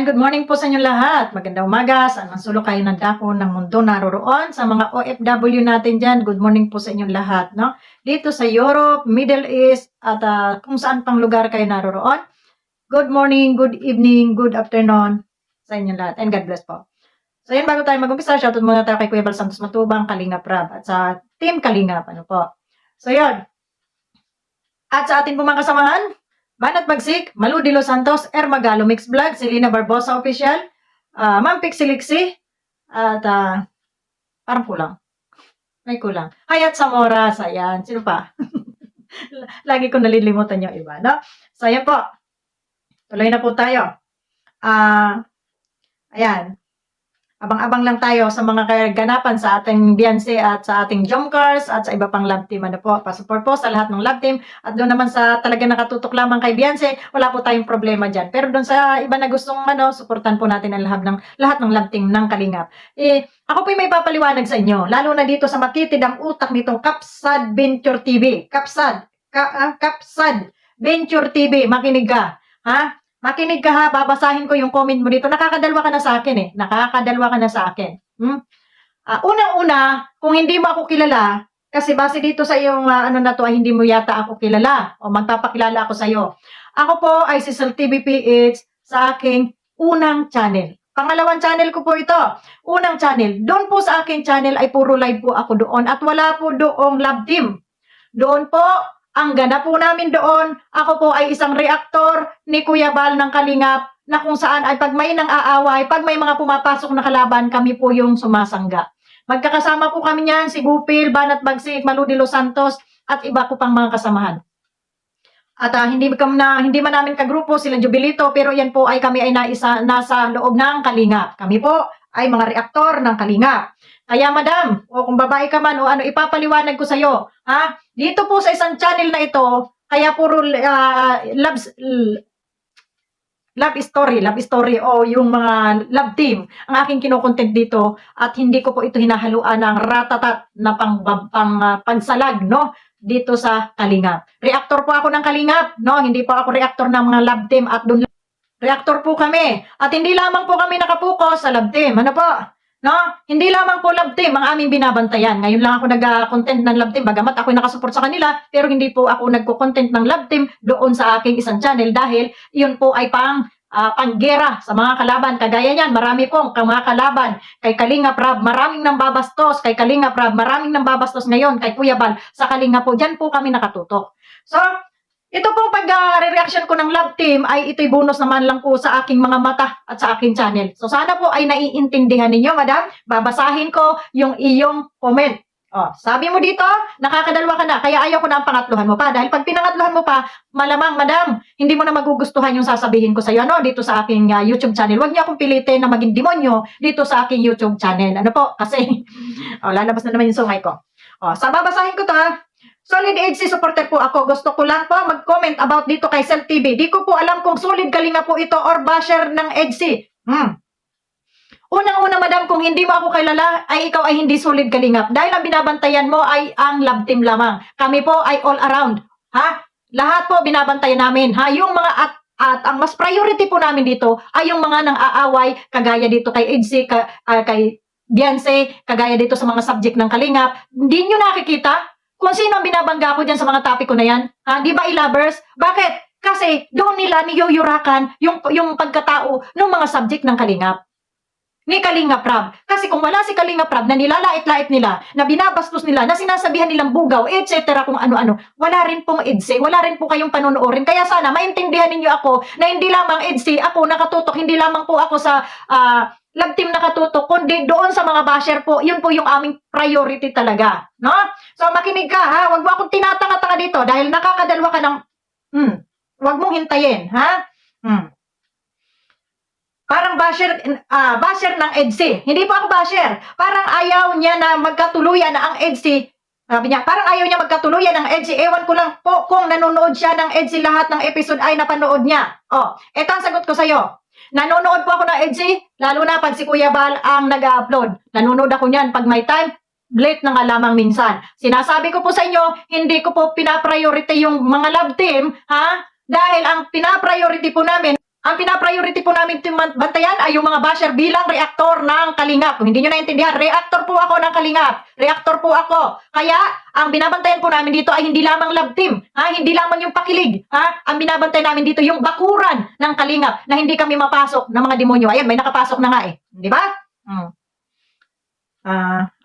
Ayan, good morning po sa inyo lahat. Magandang umaga, saan man sulok kayo ng dako ng mundo naroroon. Sa mga OFW natin dyan, good morning po sa inyong lahat. No? Dito sa Europe, Middle East, at kung saan pang lugar kayo naroroon. Good morning, good evening, good afternoon sa inyong lahat. And God bless po. So yan, bago tayo mag-umpisa, shoutout muna tayo kay Kuya Bal Santos Matubang, Kalingap Rab, at sa Team Kalingap. Ano po? So yan. At sa ating mga kasamahan, Banat Bagsik, Malu de Los Santos, Ermagalo Mix Vlog, Selena Barbosa Official, Ma'am Pixilixi, at parang kulang. May kulang. Hayat Zamora, ayan. Sino pa? Lagi ko nalilimutan yung iba, no? So, ayan po. Tuloy na po tayo. Ayan. Abang-abang lang tayo sa mga kaganapan sa ating Beyonce at sa ating Jomcars at sa iba pang love team. Ano po, pasupport po sa lahat ng love team. At doon naman sa talaga nakatutok lamang kay Beyonce, wala po tayong problema dyan. Pero doon sa iba na gustong supportan po natin ang lahat ng love team ng Kalingap. Ako po may papaliwanag sa inyo, lalo na dito sa makitid ang utak nitong Kapsad Venture TV. Kapsad Venture TV, makinig ka. Ha? Makinig ka ha, babasahin ko yung comment mo dito. Nakakadalwa ka na sa akin eh. Nakakadalwa ka na sa akin. Unang-una, kung hindi mo ako kilala, kasi base dito sa iyong ano na to, ay hindi mo yata ako kilala o magpapakilala ako sa iyo. Ako po ay si Cecil TVPH sa aking unang channel. Pangalawang channel ko po ito. Unang channel. Doon po sa aking channel ay puro live po ako doon at wala po doong love team. Doon po, ang ganap po namin doon, ako po ay isang reaktor ni Kuya Bal ng Kalingap na kung saan ay pag may nang aaway, pag may mga pumapasok na kalaban, kami po yung sumasangga. Magkakasama po kami niyan, si Gupil, Banat Bagsik, Malu de Los Santos, at iba ko pang mga kasamahan. At hindi man namin kagrupo sila Jubilito, pero yan po ay kami ay nasa loob ng Kalingap. Kami po ay mga reaktor ng Kalingap. Kaya madam, o kung babae ka man, o ano, ipapaliwanag ko sa iyo. Ha? Dito po sa isang channel na ito, kaya puro love story o yung mga love team ang aking kinokontent dito at hindi ko po ito hinahaluan ng ratatat na pagsalag, no? Dito sa Kalingap. Reactor po ako ng Kalingap, no? Hindi po ako reactor ng mga love team at doon reactor po kami. At hindi lamang po kami nakapokus sa love team. Ano po? No? Hindi lamang po love team ang aming binabantayan. Ngayon lang ako nag-content ng love team. Bagamat ako nakasupport sa kanila, pero hindi po ako nagko-content ng love team doon sa aking isang channel dahil yun po ay panggera sa mga kalaban. Kagaya niyan, marami pong mga kalaban. Kay Kalingap Rab, maraming nambabastos. Kay Kalingap Rab, maraming nambabastos ngayon. Kay Kuya Bal, sa Kalingap po, dyan po kami nakatutok. So, ito pong pag-reaction ko ng love team ay ito'y bonus naman lang po sa aking mga mata at sa aking channel. So sana po ay naiintindihan ninyo, madam. Babasahin ko yung iyong comment. Sabi mo dito, nakakadalwa ka na, kaya ayaw ko na ang pangatluhan mo pa. Dahil pag pinangatluhan mo pa, malamang, madam, hindi mo na magugustuhan yung sasabihin ko sa iyo, ano, dito sa aking YouTube channel. Huwag niyo akong pilitin na maging demonyo dito sa aking YouTube channel. Ano po? Kasi, lalabas na naman yung sungay ko. Babasahin ko to ha. Solid EDC supporter po ako. Gusto ko lang po mag-comment about dito kay Cel TV. Di ko po alam kung solid Kalinga po ito or basher ng EDC. Unang-una, madam, kung hindi mo ako kilala, ay ikaw ay hindi solid Kalingap. Dahil ang binabantayan mo ay ang love team lamang. Kami po ay all around. Ha? Lahat po binabantayan namin. Ha? Yung mga at ang mas priority po namin dito ay yung mga nang aaway, kagaya dito kay EDC, kay Beyonce, kagaya dito sa mga subject ng Kalingap. Hindi nyo nakikita kung sino ang binabangga ko dyan sa mga topic ko na yan? Ha? Di ba, i-lovers? Bakit? Kasi doon nila niyuyurakan yung pagkatao ng mga subject ng Kalingap. Ni Kalingap Rab. Kasi kung wala si Kalingap Rab na nilalait-lait nila, na binabastos nila, na sinasabihan nilang bugaw, etc. kung ano-ano, wala rin pong EDC, wala rin po kayong panonoorin. Kaya sana maintindihan ninyo ako na hindi lamang EDC, ako nakatutok, hindi lamang po ako sa love team nakatutok, kundi doon sa mga basher po, yun po yung aming priority talaga. No? So makinig ka ha, wag mo akong tinatanga-tanga dito dahil nakakadalwa ka ng, wag mong hintayin, ha? Parang basher ng EDC. Hindi po ako basher. Parang ayaw niya na magkatuluyan na ang EDC. Sabi niya, parang ayaw niya magkatuluyan ng EDC. Ewan ko lang po kung nanonood siya ng EDC, lahat ng episode ay napanood niya. Ito ang sagot ko sa'yo. Nanonood po ako ng EDC, lalo na pag si Kuya Bal ang nag-upload. Nanonood ako niyan pag may time, late na nga lamang minsan. Sinasabi ko po sa inyo, hindi ko po pinapriority yung mga love team, ha? Dahil ang pinapriority po namin, Ang pina-priority po namin bantayan ay yung mga basher bilang reaktor ng Kalingap. Kung hindi nyo naintindihan, reaktor po ako ng Kalingap. Reaktor po ako. Kaya, ang binabantayan po namin dito ay hindi lamang love team. Hindi lamang yung pakilig. Ang binabantayan namin dito yung bakuran ng Kalingap na hindi kami mapasok ng mga demonyo. Ayan, may nakapasok na nga eh. Di ba?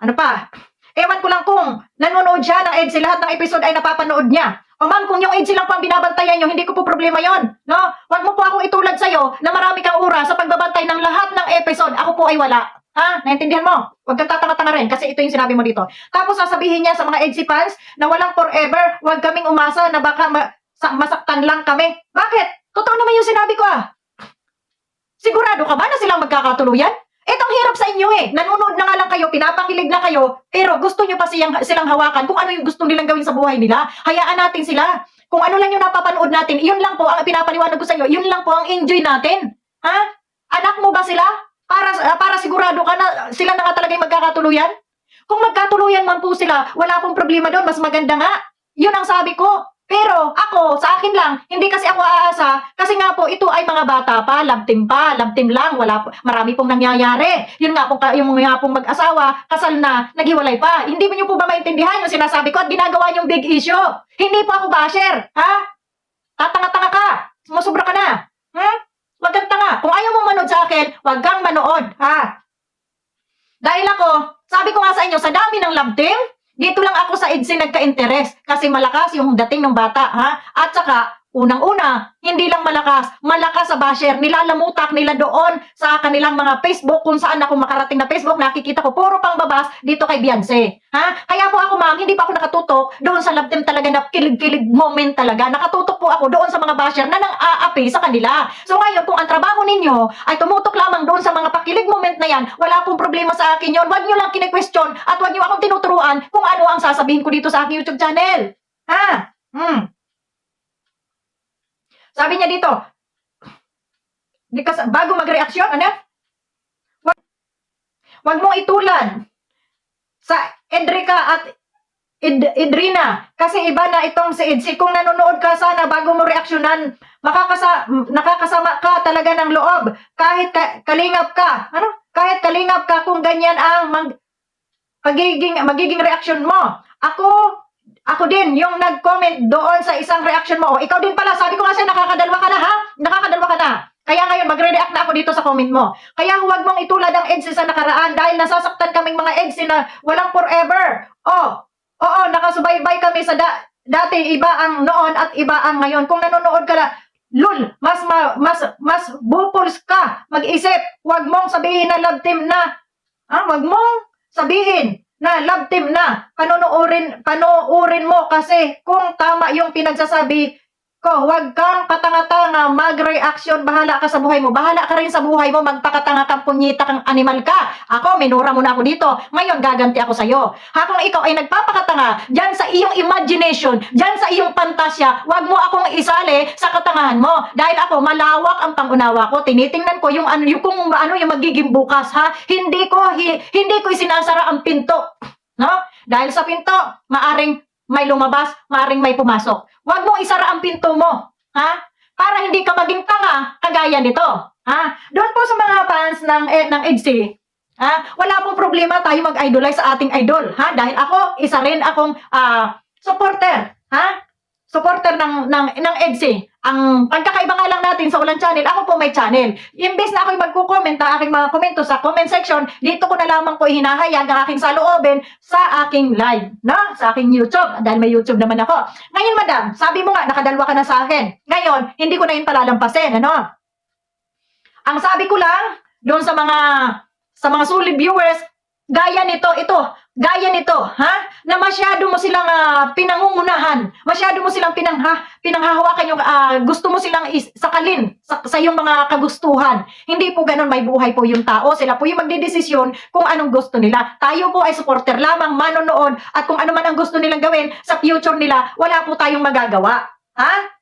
Ano pa? Ewan ko lang kung nanonood siya ng EDSI, lahat ng episode ay napapanood niya. O ma'am, kung yung EDSI lang po ang binabantayan nyo, hindi ko po problema yon, no? Huwag mo po akong itulad sa'yo na marami kang oras sa pagbabantay ng lahat ng episode. Ako po ay wala. Naintindihan mo? Huwag kang tatanga-tanga rin kasi ito yung sinabi mo dito. Tapos sasabihin niya sa mga EDSI fans na walang forever, huwag kaming umasa na baka masaktan lang kami. Bakit? Totoo naman yung sinabi ko Sigurado ka ba na silang magkakatuluyan? Ang hirap sa inyo Nanonood na nga lang kayo, pinapakilig na kayo, pero gusto nyo pa silang hawakan kung ano yung gusto nilang gawin sa buhay nila. Hayaan natin sila. Kung ano lang yung napapanood natin, yun lang po ang pinapaliwanag ko sa inyo, yun lang po ang enjoy natin. Anak mo ba sila? Para sigurado ka na sila na nga talaga yung magkakatuluyan? Kung magkatuluyan man po sila, wala pong problema doon, mas maganda nga. Yun ang sabi ko. Pero ako, sa akin lang, hindi kasi ako aasa, kasi nga po, ito ay mga bata pa, love team lang, marami pong nangyayari. Yun nga pong, yung nga pong mag-asawa, kasal na, naghiwalay pa. Hindi mo nyo po ba maintindihan yung sinasabi ko at ginagawa yung big issue? Hindi po ako basher, Tatanga-tanga ka, sumusubra ka na, Wag kang tanga. Kung ayaw mong manood sa akin, wag kang manood, Dahil ako, sabi ko nga sa inyo, sa dami ng love team, dito lang ako sa EDSI nagka-interest kasi malakas yung dating ng bata, At saka, unang-una, hindi lang malakas sa basher, nilalamutak nila doon sa kanilang mga Facebook, kung saan ako makarating na Facebook, nakikita ko puro pang babas dito kay Beyonce, Kaya po ako ma'am, hindi pa ako nakatutok doon sa love team talaga na kilig-kilig moment talaga, nakatutok po ako doon sa mga basher na nang-aapi sa kanila. So ngayon, kung ang trabaho ninyo ay tumutok lamang doon sa mga pakilig moment na yan, wala pong problema sa akin yon. Wag nyo lang kine-question at wag nyo akong tinuturuan kung ano ang sasabihin ko dito sa aking YouTube channel. Sabi niya dito, bago mag-reaksyon, wag mong itulan sa Edrica at Idrina, kasi iba na itong si EDSI. Kung nanonood ka, sana bago mo reaksyonan, nakakasama ka talaga ng loob. Kahit kalingap ka, Kahit kalingap ka, kung ganyan ang magiging reaksyon mo. Ako din, yung nag-comment doon sa isang reaction mo. Ikaw din pala, sabi ko kasi nakakadalwa ka na Nakakadalwa ka na. Kaya ngayon, magre-react na ako dito sa comment mo. Kaya huwag mong itulad ang EDSI sa nakaraan dahil nasasaktan kaming mga EDSI na walang forever. Oo, nakasubaybay kami sa dati, iba ang noon at iba ang ngayon. Kung nanonood ka na, lul, mas bupuls ka, mag-isip. Huwag mong sabihin na love team na, huwag mong sabihin na love team na, panoorin mo kasi kung tama yung pinagsasabi ko, huwag kang katanga-tanga, mag-reaction, bahala ka sa buhay mo, bahala ka rin sa buhay mo, magpakatanga kang punyita kang animal ka. Ako, minura mo na ako dito, ngayon gaganti ako sa'yo. Kung ikaw ay nagpapakatanga, dyan sa iyong imagination, dyan sa iyong pantasya, huwag mo akong isali sa katangahan mo, dahil ako, malawak ang pangunawa ko, tinitingnan ko yung yung magiging bukas, Hindi ko isinasara ang pinto, no? Dahil sa pinto, maaring may lumabas, maaring may pumasok. Huwag mong isara ang pinto mo, Para hindi ka maging tanga kagaya nito, Doon po sa mga fans ng EDSI, wala pong problema tayo mag-idolize sa ating idol, Dahil ako, isa rin akong supporter, supporter ng EDSI. Ang pagkakaiba nga lang natin sa Ulan Channel, ako po may channel. Imbes na ako'y magko-comment ang aking mga komento sa comment section, dito ko na lamang po hinahayag ang aking saloobin sa aking live, sa aking YouTube, dahil may YouTube naman ako. Ngayon, madam, sabi mo nga, nakadalwa ka na sa akin. Ngayon, hindi ko na yun palalampasin, Ang sabi ko lang, doon sa mga sulit viewers, gaya nito, na masyado mo silang pinangungunahan, masyado mo silang pinanghahawakan yung gusto mo silang sakalin sa iyong mga kagustuhan. Hindi po ganun, may buhay po yung tao, sila po yung magdedesisyon kung anong gusto nila. Tayo po ay supporter lamang, manonood, at kung ano man ang gusto nilang gawin sa future nila, wala po tayong magagawa.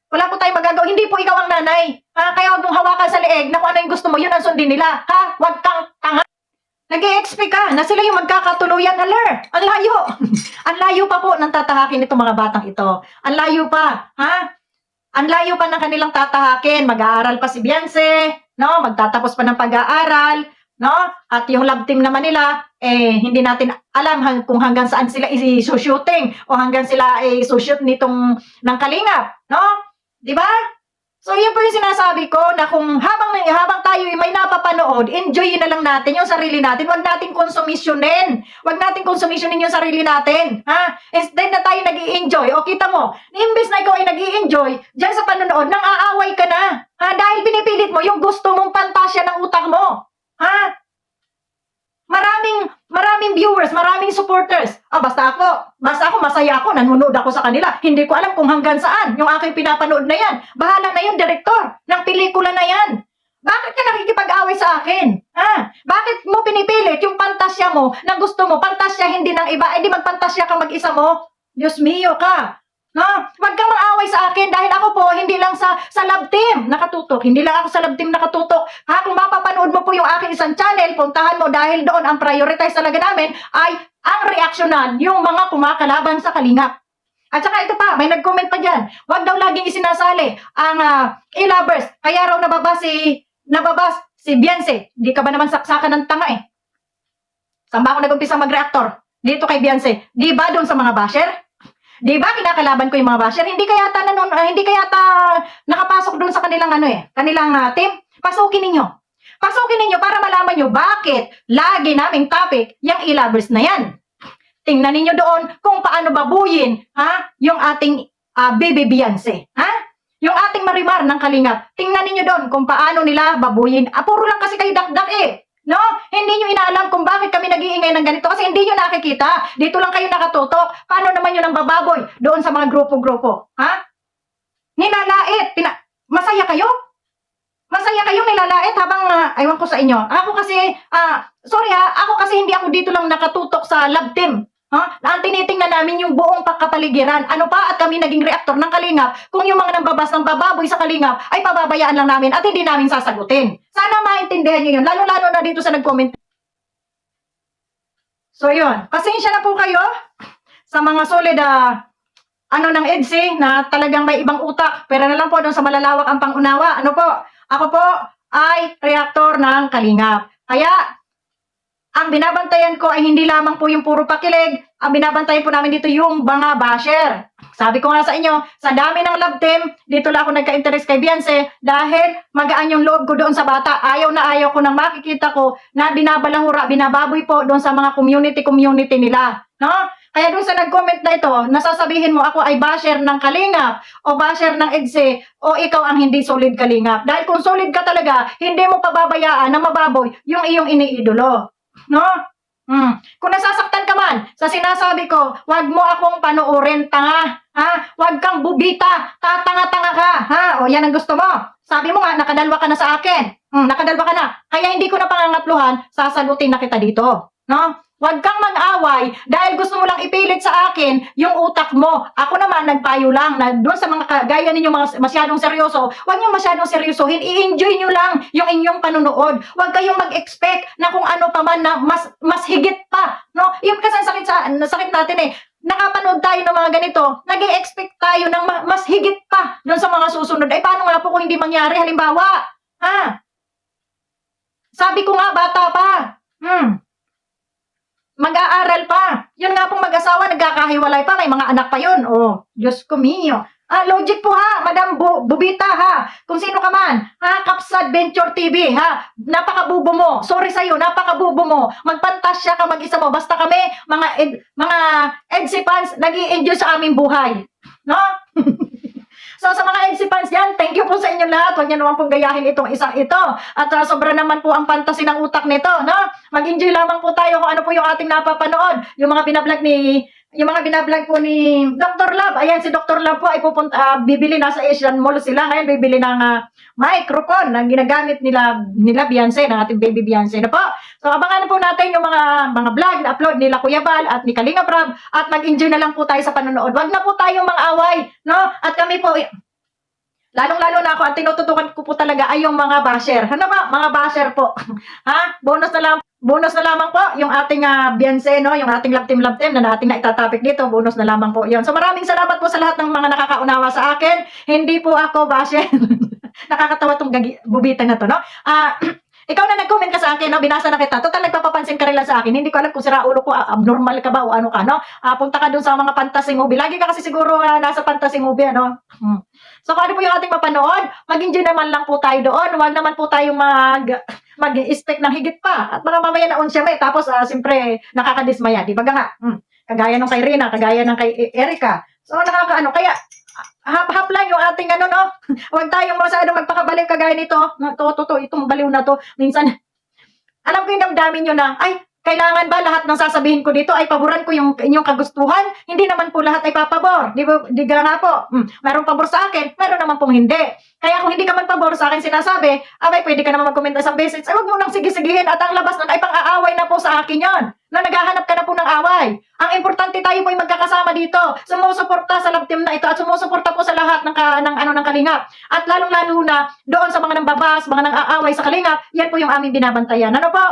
Wala po tayong magagawa, hindi po ikaw ang nanay. Kaya huwag mong hawakan sa leeg na kung ano yung gusto mo, yun ang sundin nila. Huwag kang tanga. Nag-i-expect ka na sila yung magkakatuluyan. Ang layo. Ang layo pa po ng tatahakin itong mga batang ito. Ang layo pa, Ang layo pa ng kanilang tatahakin, mag-aaral pa si Beyonce, no? Magtatapos pa ng pag-aaral, no? At yung love team naman nila, hindi natin alam kung hanggang saan sila i-shooting o hanggang sila i-shoot nitong ng Kalingap, no? 'Di ba? So, yun po yung sinasabi ko na kung habang tayo may napapanood, enjoyin na lang natin yung sarili natin. Huwag natin konsumisyonin. Huwag natin konsumisyonin yung sarili natin. Ha? Instead na tayo nag-i-enjoy. O kita mo, imbes na ikaw ay nag-i-enjoy, dyan sa panonood, nang aaway ka na. Ha? Dahil pinipilit mo yung gusto mong pantasya ng utak mo. Ha? Maraming viewers, maraming supporters. Basta ako, masaya ako, nanonood ako sa kanila. Hindi ko alam kung hanggang saan yung aking pinapanood na yan. Bahala na yung direktor ng pelikula na yan. Bakit ka nakikipag-away sa akin? Ha? Bakit mo pinipilit yung pantasya mo na gusto mo, pantasya hindi ng iba, di magpantasya ka mag-isa mo? Diyos mio ka. No? Huwag kang mag-away sa akin dahil ako po hindi lang sa love team nakatutok. Hindi lang ako sa love team nakatutok. Ha, kung mapapanood mo po yung aking isang channel, puntahan mo dahil doon ang prioritize talaga namin ay ang reaksyonan yung mga kumakalaban sa Kalingap. At saka ito pa, may nag-comment pa dyan. Huwag daw laging isinasali ang e-lovers. Kaya raw nababas si Beyonce. Di ka ba naman saksakan ng tanga eh? Saan ba ako nag-umpisa mag-reactor? Dito kay Beyonce. Di ba doon sa mga basher? Di ba kinakalaban ko yung mga basher? Hindi kaya nakapasok doon sa kanilang kanilang team. Pasukin ninyo. Pasukin ninyo para malaman nyo bakit lagi naming topic yung e-lovers na yan. Tingnan ninyo doon kung paano babuyin, yung ating baby Beyonce, yung ating Marimar ng Kalingap. Tingnan ninyo doon kung paano nila babuyin. Puro lang kasi kayo dakdak eh. No? Hindi nyo inaalam kung bakit kami nag-iingay ng ganito kasi hindi nyo nakikita. Dito lang kayo nakatutok. Paano naman yun ang bababoy doon sa mga grupo-grupo? Nilalait. Masaya kayo? Masaya kayong nilalait habang, aywan ko sa inyo. Ako kasi, ako kasi hindi ako dito lang nakatutok sa love team. Ang tinitingnan namin yung buong pagkapaligiran. Ano pa at kami naging reaktor ng Kalingap kung yung mga nambabas ng bababoy sa Kalingap ay pababayaan lang namin at hindi namin sasagutin. Sana maintindihan nyo yun. Lalo-lalo na dito sa nag-comment. So yun. Pasensya na po kayo sa mga solid ng EDSI na talagang may ibang utak. Pero na lang po doon sa malalawak ang pangunawa. Ano po? Ako po ay reaktor ng Kalingap. Kaya ang binabantayan ko ay hindi lamang po yung puro pakilig. Ang binabantayan po namin dito yung mga basher. Sabi ko nga sa inyo, sa dami ng love team, dito lang ako nagka-interest kay Beyonce dahil magaan yung loob ko doon sa bata. Ayaw na ayaw ko nang makikita ko na binabalahura, binababoy po doon sa mga community nila. No? Kaya doon sa nag-comment na ito, nasasabihin mo ako ay basher ng Kalingap o basher ng EDSI o ikaw ang hindi solid Kalingap. Dahil kung solid ka talaga, hindi mo pababayaan na mababoy yung iyong iniidolo. No? Kung nasasaktan ka man sa sinasabi ko, wag mo akong panoorin, tanga. Wag kang bubita, tatanga-tanga ka. O yan ang gusto mo. Sabi mo nga, nakadalwa ka na sa akin. Nakadalwa ka na. Kaya hindi ko na pangangatluhan, sasagutin na kita dito. No? Wag kang mag-away dahil gusto mo lang ipilit sa akin yung utak mo. Ako naman, nagpayo lang na doon sa mga kagaya ninyo mga masyadong seryoso, wag nyo masyadong seryosohin. I-enjoy nyo lang yung inyong panunood. Wag kayong mag-expect na kung ano pa man na mas higit pa. No? Yung kasi sakit natin eh. Nakapanood tayo ng mga ganito, nag-i-expect tayo ng mas higit pa doon sa mga susunod. Ay, paano nga po kung hindi mangyari? Halimbawa, sabi ko nga, bata pa. Mag-aaral pa. Yun nga pong mag-asawa, nagkakahiwalay pa. May mga anak pa yun. Oh, Diyos ko mio. Logic po Madam Bubita Kung sino ka man. Kapsad Venture TV Napakabubo mo. Sorry sa'yo, napakabubo mo. Magpantasya ka mag-isa mo. Basta kami, mga EDSI fans, nag-i-enjoy sa aming buhay. No? So sa mga EDSI fans yan, thank you po sa inyo lahat. Huwag niyo naman pong gayahin itong isang ito. At sobra naman po ang fantasy ng utak nito. No? Mag-enjoy lamang po tayo kung ano po yung ating napapanood. Yung mga binablog po ni Dr. Love. Ayan, si Dr. Love po ay bibili na sa Asian Mall sila. Ngayon, bibili ng microphone na ginagamit nila Beyonce, ng ating baby Beyonce na po. So, abangan po natin yung mga vlog na upload nila Kuya Bal at ni Kalinga Prab at mag-enjoy na lang po tayo sa panonood. Wag na po tayong mga away, no? At kami po, lalong-lalo na ako, at tinututukan ko po talaga ay yung mga basher. Ano ba? Mga basher po. Bonus na lang. bonus na lamang po yung ating Beyonce, no? Yung ating love team na nating naitatopic dito. Bonus na lamang po yon. So maraming salamat po sa lahat ng mga nakakaunawa sa akin. Hindi po ako basher. Nakakatawa tong bubitan na to, no? Ikaw na nag-comment ka sa akin, no? Binasa na kita. Total, nagpapapansin ka rin lang sa akin. Hindi ko alam kung sira ulo ko, abnormal ka ba o ano ka, no? Punta ka dun sa mga fantasy movie. Lagi ka kasi siguro nasa fantasy movie, ano? So, kung ano po yung ating mapanood, mag-enjoy naman lang po tayo doon. Huwag naman po tayong mag-expect ng higit pa. At mga mamaya na siya may. Tapos, siyempre, nakakadismaya. Di ba nga? Kagaya ng kay Rina, kagaya ng kay Erica. So, nakakaano. Kaya, hap lang yung ating ano, no? Huwag tayong masyadong magpakabaliw kagaya nito. Itong baliw na to. Minsan, alam ko yung damdamin nyo na, ay, kailangan ba lahat ng sasabihin ko dito ay paboran ko yung inyong kagustuhan? Hindi naman po lahat ay papabor. Di ba nga po? Mayroong pabor sa akin, mayroon naman pong hindi. Kaya kung hindi ka man pabor sa akin sinasabi, abay, pwede ka naman mag-comment isang beses. Ay, wag mo nang sige-sigihin at ang labas nun ay pang-aaway na po sa akin yon. Na naghahanap ka na po ng away. Ang importante tayo po ay magkakasama dito. Sumusuporta sa love team na ito at sumusuporta po sa lahat ng kalingap. At lalong-lalo na doon sa mga nambabas, mga nang-aaway sa kalingap, yan po yung aming binabantayan. Ano po?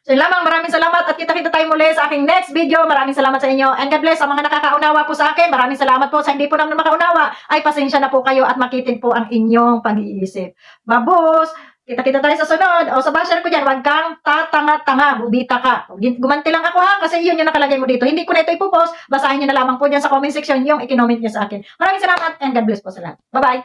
So lamang, maraming salamat at kita-kita tayo muli sa aking next video. Maraming salamat sa inyo and God bless sa mga nakakaunawa po sa akin. Maraming salamat po sa hindi po naman makaunawa. Ay pasensya na po kayo at makitin po ang inyong pag-iisip. Babos! Kita-kita tayo sa sunod. O sa basher ko dyan, huwag kang tatanga-tanga, bubita ka. Gumanti lang ako ha, kasi yun yung nakalagay mo dito. Hindi ko na ito ipopost. Basahin nyo na lamang po dyan sa comment section yung i-comment nyo sa akin. Maraming salamat and God bless po sa lahat. Bye-bye!